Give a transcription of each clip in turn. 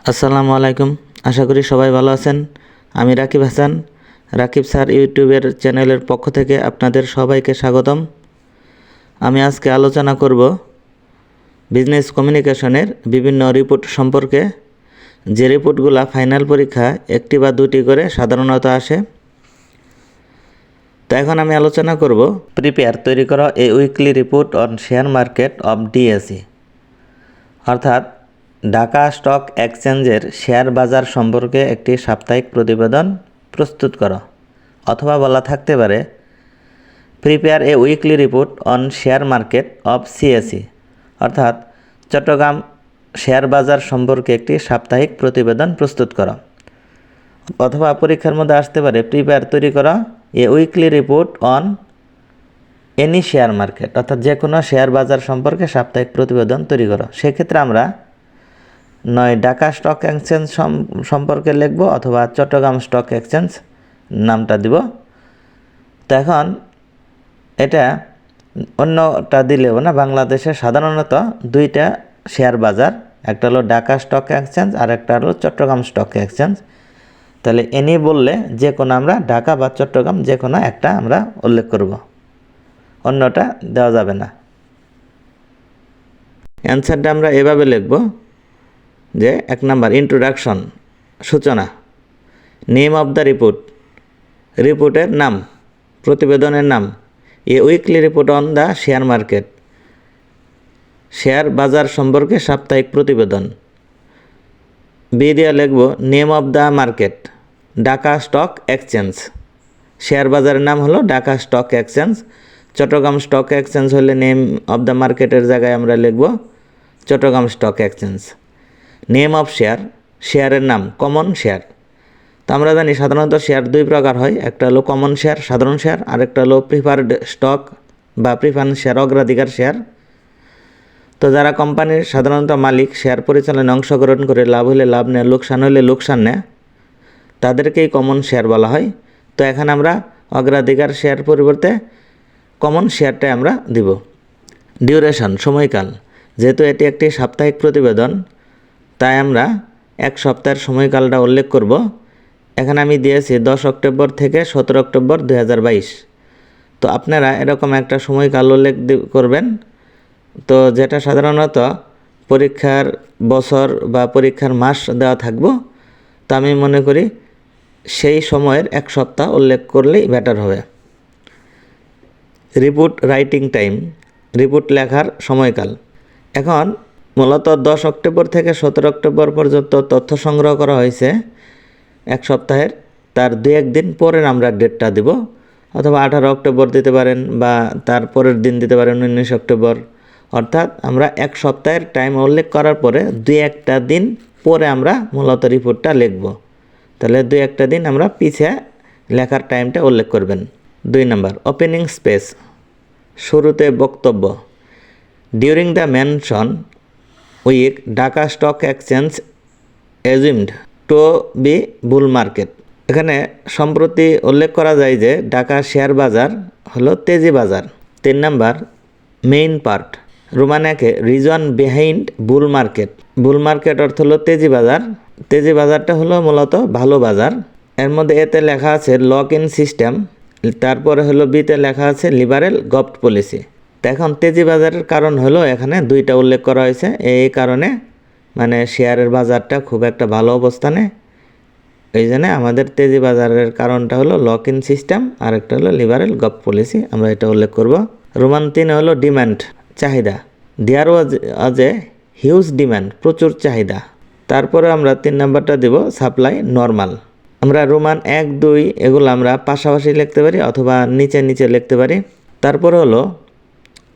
আসসালামু আলাইকুম। আশা করি সবাই ভালো আছেন। আমি রাকিব হাসান, রাকিব স্যার ইউটিউবের চ্যানেলের পক্ষ থেকে আপনাদের সবাইকে স্বাগতম। আমি আজকে আলোচনা করব বিজনেস কমিউনিকেশনের বিভিন্ন রিপোর্ট সম্পর্কে। যে রিপোর্টগুলো ফাইনাল পরীক্ষা একটি বা দুটি করে সাধারণত আসে। তো এখন আমি আলোচনা করব প্রিপেয়ার তৈরি করা a weekly report on share market of DSE, অর্থাৎ ঢাকা স্টক এক্সচেঞ্জের শেয়ার বাজার সম্পর্কে একটি সাপ্তাহিক প্রতিবেদন প্রস্তুত করো, অথবা বলা থাকতে পারে prepare a weekly report on share market of CSE, অর্থাৎ চট্টগ্রাম শেয়ার বাজার সম্পর্কে একটি সাপ্তাহিক প্রতিবেদন প্রস্তুত করো। অথবা পরীক্ষার মধ্যে আসতে পারে প্রিপেয়ার তৈরি করা a weekly report on any share market, অর্থাৎ যে কোনো শেয়ার বাজার সম্পর্কে সাপ্তাহিক প্রতিবেদন তৈরি করো। সেক্ষেত্রে আমরা নয় ঢাকা স্টক এক্সচেঞ্জ সম্পর্কে লিখব, অথবা চট্টগ্রাম স্টক এক্সচেঞ্জ নামটা দিব। তো এখন এটা অন্যটা দিলেও না, বাংলাদেশে সাধারণত দুইটা শেয়ার বাজার, একটা হলো ঢাকা স্টক এক্সচেঞ্জ আর একটা হলো চট্টগ্রাম স্টক এক্সচেঞ্জ। তাহলে এনি বললে যে কোনো আমরা ঢাকা বা চট্টগ্রাম যে কোনো একটা আমরা উল্লেখ করব, অন্যটা দেওয়া যাবে না। অ্যান্সারটা আমরা এভাবে লিখব যে 1 নাম্বার ইন্ট্রোডাকশন, সূচনা। নেম অফ দ্য রিপোর্ট, রিপোর্টের নাম, প্রতিবেদনের নাম। A weekly report on the share market, share বাজার সম্পর্কে সাপ্তাহিক প্রতিবেদন। বি দিয়ে লিখব name of the market, Dhaka stock exchange, share বাজারের নাম হলো Dhaka stock exchange. Chittagong stock exchange হলে নেম অফ দ্য মার্কেটের জায়গায় আমরা লিখব Chittagong stock exchange. Name of share, শেয়ারের নাম, কমন শেয়ার। তো আমরা জানি সাধারণত শেয়ার দুই প্রকার হয়, একটা হলো কমন শেয়ার, সাধারণ শেয়ার, আরেকটা হলো প্রিফার্ড স্টক বা প্রিফারেন্স শেয়ার, অগ্রাধিকার শেয়ার। তো যারা কোম্পানির সাধারণত মালিক, শেয়ার পরিচালনায় অংশগ্রহণ করে লাভ হলে লাভ নেয়, লোকসান হলে লোকসান নেয়, তাদেরকেই কমন শেয়ার বলা হয়। তো এখানে আমরা অগ্রাধিকার শেয়ার পরিবর্তে কমন শেয়ারটাই আমরা দিব। ডিউরেশন, সময়কাল। যেহেতু এটি একটি সাপ্তাহিক প্রতিবেদন, তাই আমরা 1 সপ্তাহের সময়কালটা উল্লেখ করব। এখানে আমি দিয়েছি 10 অক্টোবর থেকে 17 অক্টোবর 2022। তো আপনারা এরকম একটা সময়কাল উল্লেখ করবেন, তো যেটা সাধারণত পরীক্ষার বছর বা পরীক্ষার মাস দেওয়া থাকবো। তো আমি মনে করি সেই সময়ের 1 সপ্তাহ উল্লেখ করলেই বেটার হবে। রিপোর্ট রাইটিং টাইম, রিপোর্ট লেখার সময়কাল। এখন মূলত 10 অক্টোবর থেকে 17 অক্টোবর পর্যন্ত তথ্য সংগ্রহ করা হয়েছে 1 সপ্তাহের, তার 2-1 দিন পরের আমরা ডেটটা দিব, অথবা 18 অক্টোবর দিতে পারেন বা তার পরের দিন দিতে পারেন 19 অক্টোবর। অর্থাৎ আমরা 1 সপ্তাহের টাইম উল্লেখ করার পরে 2-1টা দিন পরে আমরা মূলত রিপোর্টটা লিখব। তাহলে 2-1টা দিন আমরা পিছিয়ে লেখার টাইমটা উল্লেখ করবেন। 2 নাম্বার ওপেনিং স্পেস, শুরুতে বক্তব্য। During the mention week Dhaka stock exchange assumed to be bull market. এখানে সম্প্রতি উল্লেখ করা যায় যে ঢাকা শেয়ার বাজার হলো তেজি বাজার। 3 নাম্বার মেইন পার্ট, রোমানাকে reason behind bull market. Bull market অর্থ হলো তেজি বাজার। তেজি বাজারটা হলো মূলত ভালো বাজার। এর মধ্যে এতে লেখা আছে লক ইন সিস্টেম, তারপরে হলো বিতে লেখা আছে লিবারেল গভট পলিসি। তো এখন তেজি বাজারের কারণ হলো এখানে 2টা উল্লেখ করা হয়েছে। এই কারণে মানে শেয়ারের বাজারটা খুব একটা ভালো অবস্থানে, এই জন্য আমাদের তেজি বাজারের কারণটা হলো লক ইন সিস্টেম, আর একটা হলো লিবারেল গভট পলিসি, আমরা এটা উল্লেখ করব। রোমান 3 হলো ডিমান্ড, চাহিদা। দেয়ার ওয়াজ এ হিউজ ডিমান্ড, প্রচুর চাহিদা। তারপরে আমরা 3 নাম্বারটা দেব সাপ্লাই নর্মাল। আমরা রোমান 1-2 এগুলো আমরা পাশাপাশি লিখতে পারি অথবা নিচে নিচে লিখতে পারি। তারপরে হলো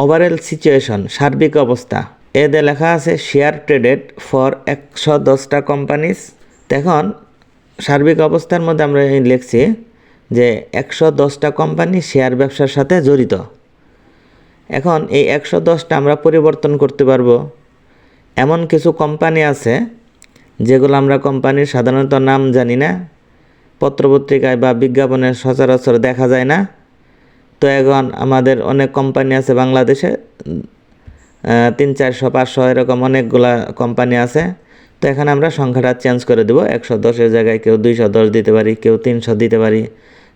ওভারঅল সিচুয়েশন, সার্বিক অবস্থা। এতে লেখা আছে শেয়ার ট্রেডেড ফর 110টা কোম্পানিজ। এখন সার্বিক অবস্থার মধ্যে আমরা লিখছি যে 110টা কোম্পানি শেয়ার ব্যবসার সাথে জড়িত। এখন এই 110টা আমরা পরিবর্তন করতে পারবো। এমন কিছু কোম্পানি আছে যেগুলো আমরা কোম্পানির সাধারণত নাম জানি না, পত্রপত্রিকায় বা বিজ্ঞাপনে সচরাচর দেখা যায় না। তো এখন আমাদের অনেক কোম্পানি আছে বাংলাদেশে, 300, 400, 500 এরকম অনেকগুলা কোম্পানি আছে। তো এখানে আমরা সংখ্যাটা চেঞ্জ করে দেব। 110-এর জায়গায় কেউ 210 দিতে পারি, কেউ 300 দিতে পারি,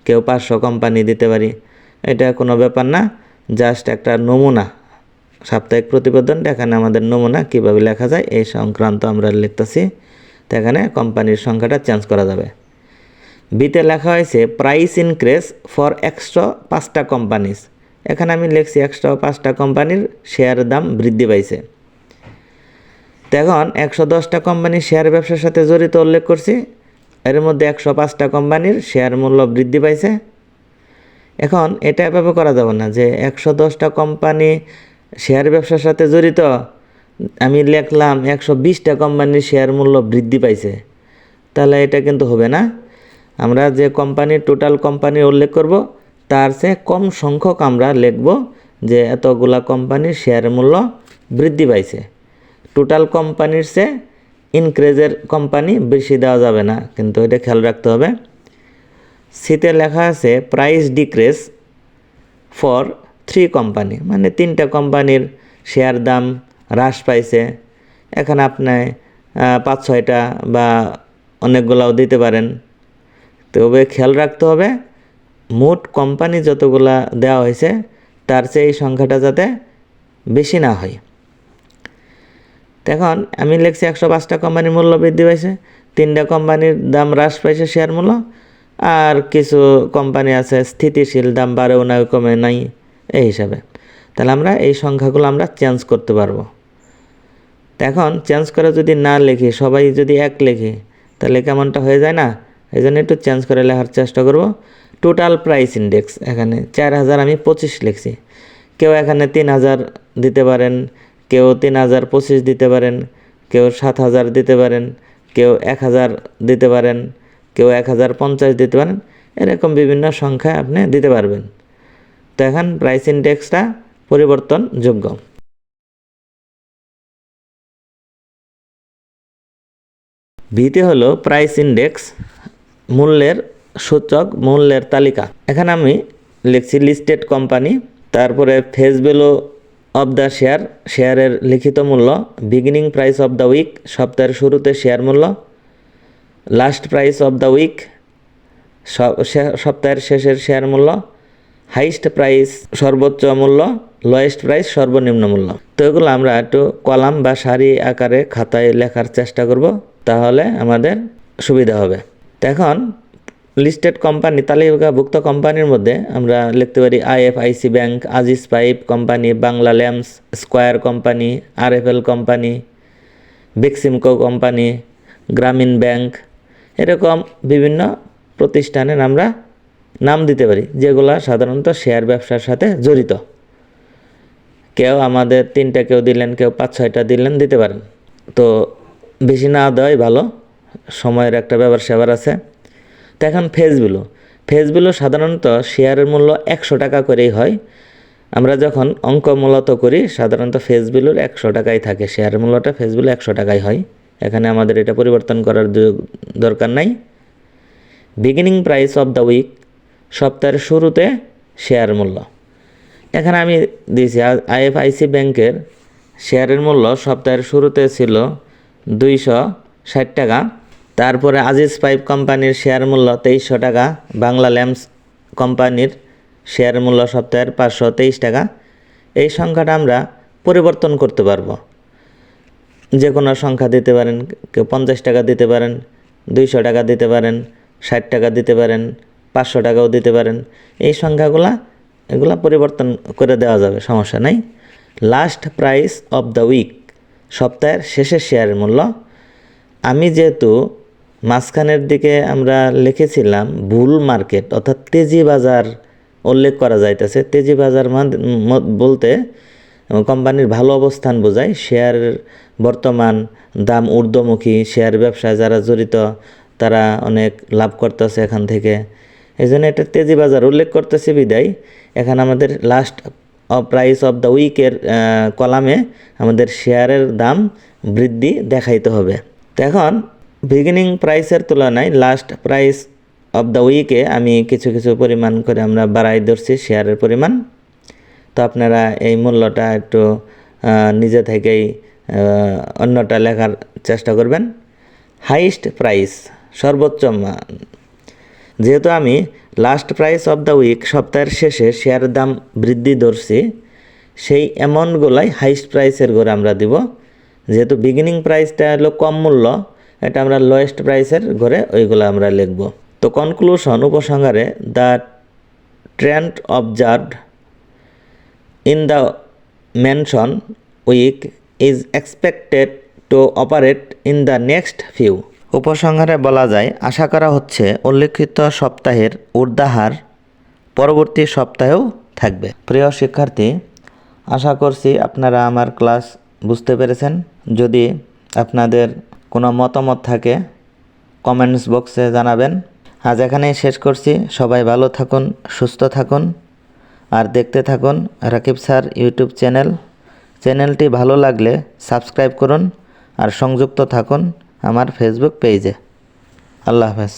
কেউ 500 কোম্পানি দিতে পারি। এটা কোনো ব্যাপার না, জাস্ট একটা নমুনা। সাপ্তাহিক প্রতিবেদনটা এখানে আমাদের নমুনা কীভাবে লেখা যায় এই সংক্রান্ত আমরা লিখতেছি। তো এখানে কোম্পানির সংখ্যাটা চেঞ্জ করা যাবে। বিতে লেখা হয়েছে প্রাইস ইনক্রিজ ফর এক্সট্রা 5টা কোম্পানিজ। এখানে আমি লিখছি এক্সট্রা 5টা কোম্পানির শেয়ার দাম বৃদ্ধি পাইছে। তো এখন 110টা কোম্পানির শেয়ার ব্যবসার সাথে জড়িত উল্লেখ করছি, এর মধ্যে 105টা কোম্পানির শেয়ার মূল্য বৃদ্ধি পাইছে। এখন এটা এভাবে করা যাবে না যে 110টা কোম্পানি শেয়ার ব্যবসার সাথে জড়িত, আমি লিখলাম 120টা কোম্পানির শেয়ার মূল্য বৃদ্ধি পাইছে, তাহলে এটা কিন্তু হবে না। আমরা যে কোম্পানির টোটাল কোম্পানি উল্লেখ করব তার চেয়ে কম সংখ্যক আমরা লিখব যে এতগুলা কোম্পানির শেয়ার মূল্য বৃদ্ধি পাইছে। টোটাল কোম্পানির চেয়ে ইনক্রিজের কোম্পানি বেশি দেওয়া যাবে না, কিন্তু এটা খেয়াল রাখতে হবে। সিতে লেখা আছে প্রাইস ডিক্রিজ ফর 3 কোম্পানি, মানে 3টা কোম্পানির শেয়ার দাম হ্রাস পাইছে। এখানে আপনি 5-6টা বা অনেকগুলাও দিতে পারেন। তবে খেয়াল রাখতে হবে মোট কোম্পানি যতগুলা দেওয়া হয়েছে তার চেয়ে এই সংখ্যাটা যাতে বেশি না হয়। এখন আমি লিখছি 105টা কোম্পানির মূল্য বৃদ্ধি পাইছে, 3টা কোম্পানির দাম হ্রাস পাইছে শেয়ার মূল্য, আর কিছু কোম্পানি আছে স্থিতিশীল, দাম বাড়েও নাই কমে নাই এই হিসাবে। তাহলে আমরা এই সংখ্যাগুলো আমরা চেঞ্জ করতে পারবো। এখন চেঞ্জ করে যদি না লিখি, সবাই যদি 1 লিখি, তাহলে কেমনটা হয়ে যায় না? এই জন্য একটু চেঞ্জ করে লেখার চেষ্টা করব। টোটাল প্রাইস ইন্ডেক্স এখানে 4000 আমি 25 লিখছি। কেউ এখানে 3000 দিতে পারেন, কেউ 3025 দিতে পারেন, কেউ 7000 দিতে পারেন, কেউ 1000 দিতে পারেন, কেউ 1050 দিতে পারেন, এরকম বিভিন্ন সংখ্যা আপনি দিতে পারবেন। তো এখন প্রাইস ইন্ডেক্সটা পরিবর্তনযোগ্য। ভিতে হলো প্রাইস ইন্ডেক্স, মূল্যের সূচক, মূল্যের তালিকা। এখানে আমি লিখছি লিস্টেড কোম্পানি, তারপরে face value of the share, শেয়ারের লিখিত মূল্য, beginning price of the week, সপ্তাহের শুরুতে শেয়ার মূল্য, last price of the week, সপ্তাহের শেষের শেয়ার মূল্য, হাইস্ট প্রাইস সর্বোচ্চ মূল্য, লোয়েস্ট প্রাইস সর্বনিম্ন মূল্য। তো এগুলো আমরা একটু কলাম বা সারি আকারে খাতায় লেখার চেষ্টা করব, তাহলে আমাদের সুবিধা হবে। তো এখন লিস্টেড কোম্পানি, তালিকাভুক্ত কোম্পানির মধ্যে আমরা লিখতে পারি IFIC bank, Aziz pipe company, Bangla lamps, square company, RFL company, Beximco company, গ্রামীণ ব্যাংক, এরকম বিভিন্ন প্রতিষ্ঠানের আমরা নাম দিতে পারি যেগুলো সাধারণত শেয়ার ব্যবসার সাথে জড়িত। কেউ আমাদের 3টা কেউ দিলেন, কেউ 5-6টা দিলেন, দিতে পারেন। তো বেশি না দেওয়াই ভালো, সময়ের একটা ব্যাপার স্যাপার আছে। তো এখন ফেস ভ্যালু সাধারণত শেয়ারের মূল্য 100 টাকা করেই হয়। আমরা যখন অঙ্ক মূলত করি সাধারণত ফেস ভ্যালুর 100 টাকাই থাকে, শেয়ারের মূল্যটা ফেস ভ্যালু 100 টাকাই হয়। এখানে আমাদের এটা পরিবর্তন করার দরকার নাই। Beginning price of the week, সপ্তাহের শুরুতে শেয়ার মূল্য। এখানে আমি দিয়েছি IFIC ব্যাংকের শেয়ারের মূল্য সপ্তাহের শুরুতে ছিল 260 টাকা। তারপরে আজিজ পাইপ কোম্পানির শেয়ার মূল্য 2300 টাকা, বাংলা ল্যাম্পস কোম্পানির শেয়ার মূল্য সপ্তাহের 523 টাকা। এই সংখ্যাটা আমরা পরিবর্তন করতে পারবো, যে কোনো সংখ্যা দিতে পারেন, কেউ 50 টাকা দিতে পারেন, 200 টাকা দিতে পারেন, 60 টাকা দিতে পারেন, 500 টাকাও দিতে পারেন। এই এগুলা পরিবর্তন করে দেওয়া যাবে, সমস্যা নাই। Last price of the week, সপ্তাহের শেষের শেয়ারের মূল্য। আমি যেহেতু মাঝখানের দিকে আমরা লিখেছিলাম বুল মার্কেট অর্থাৎ তেজি বাজার উল্লেখ করা যাইতেছে, তেজি বাজার বলতে কোম্পানির ভালো অবস্থান বোঝায়, শেয়ারের বর্তমান দাম ঊর্ধ্বমুখী, শেয়ার ব্যবসায় যারা জড়িত তারা অনেক লাভ করতেছে এখান থেকে, এই জন্য এটা তেজি বাজার উল্লেখ করতেছে বিদায় এখানে আমাদের লাস্ট প্রাইস অফ দ্য উইকের কলামে আমাদের শেয়ারের দাম বৃদ্ধি দেখাইতে হবে। তো এখন বিগিনিং প্রাইসের তুলনায় লাস্ট প্রাইস অফ দ্য উইকে আমি কিছু পরিমাণ করে আমরা বাড়াই ধরছি শেয়ারের পরিমাণ। তো আপনারা এই মূল্যটা একটু নিজে থেকেই অন্যটা লেখার চেষ্টা করবেন। হাইয়েস্ট প্রাইস, সর্বোচ্চ মান। যেহেতু আমি last price of the week, সপ্তাহের শেষে শেয়ারের দাম বৃদ্ধি ধরছি, সেই অ্যামাউন্টগুলাই হাইয়েস্ট প্রাইসের ঘরে আমরা দিব। যেহেতু বিগিনিং প্রাইসটা হলো কম মূল্য, এটা আমরা লোয়েস্ট প্রাইসের ঘরে ওইগুলো আমরা লিখব। তো কনক্লুশন, উপসংহারে, the trend observed in the mention week is expected to operate in the next few. উপসংহারে বলা যায়, আশা করা হচ্ছে উল্লেখিত সপ্তাহের ঊর্ধ্বহার পরবর্তী সপ্তাহেও থাকবে। প্রিয় শিক্ষার্থী, আশা করছি আপনারা আমার ক্লাস বুঝতে পেরেছেন। যদি আপনাদের কোনো মতামত থাকে কমেন্টস বক্সে জানাবেন। আজ এখানেই শেষ করছি। সবাই ভালো থাকুন, সুস্থ থাকুন, আর দেখতে থাকুন রাকিব স্যার ইউটিউব চ্যানেলটি ভালো লাগলে সাবস্ক্রাইব করুন আর সংযুক্ত থাকুন আমার ফেসবুক পেজে। আল্লাহ হাফেজ।